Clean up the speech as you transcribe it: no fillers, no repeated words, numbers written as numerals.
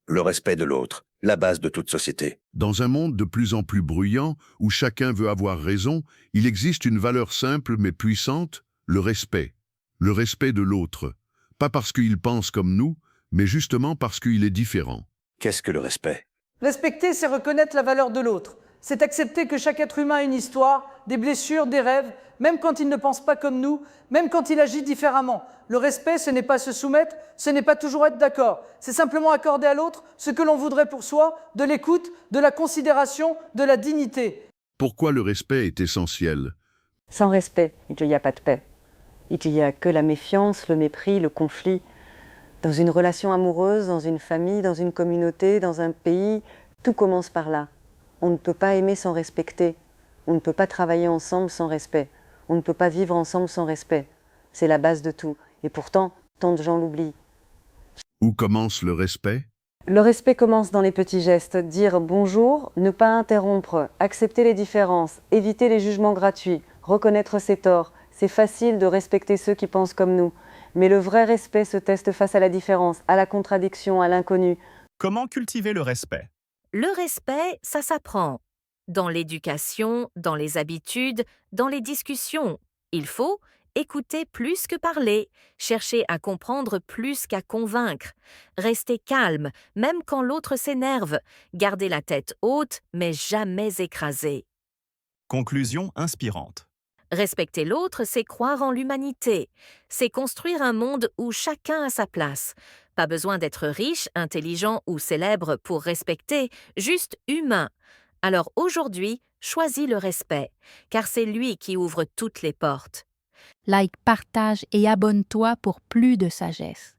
Le respect de l'autre, la base de toute société. Dans un monde de plus en plus bruyant, où chacun veut avoir raison, il existe une valeur simple mais puissante, le respect. Le respect de l'autre. Pas parce qu'il pense comme nous, mais justement parce qu'il est différent. Qu'est-ce que le respect? Respecter, c'est reconnaître la valeur de l'autre. C'est accepter que chaque être humain a une histoire, des blessures, des rêves, même quand il ne pense pas comme nous, même quand il agit différemment. Le respect, ce n'est pas se soumettre, ce n'est pas toujours être d'accord. C'est simplement accorder à l'autre ce que l'on voudrait pour soi, de l'écoute, de la considération, de la dignité. Pourquoi le respect est essentiel? Sans respect, il n'y a pas de paix. Il n'y a que la méfiance, le mépris, le conflit. Dans une relation amoureuse, dans une famille, dans une communauté, dans un pays, tout commence par là. On ne peut pas aimer sans respecter. On ne peut pas travailler ensemble sans respect. On ne peut pas vivre ensemble sans respect. C'est la base de tout. Et pourtant, tant de gens l'oublient. Où commence le respect? Le respect commence dans les petits gestes. Dire bonjour, ne pas interrompre, accepter les différences, éviter les jugements gratuits, reconnaître ses torts. C'est facile de respecter ceux qui pensent comme nous. Mais le vrai respect se teste face à la différence, à la contradiction, à l'inconnu. Comment cultiver le respect? Le respect, ça s'apprend. Dans l'éducation, dans les habitudes, dans les discussions. Il faut écouter plus que parler, chercher à comprendre plus qu'à convaincre, rester calme, même quand l'autre s'énerve, garder la tête haute, mais jamais écrasée. Conclusion inspirante. Respecter l'autre, c'est croire en l'humanité. C'est construire un monde où chacun a sa place. Pas besoin d'être riche, intelligent ou célèbre pour respecter, juste humain. Alors aujourd'hui, choisis le respect, car c'est lui qui ouvre toutes les portes. Like, partage et abonne-toi pour plus de sagesse.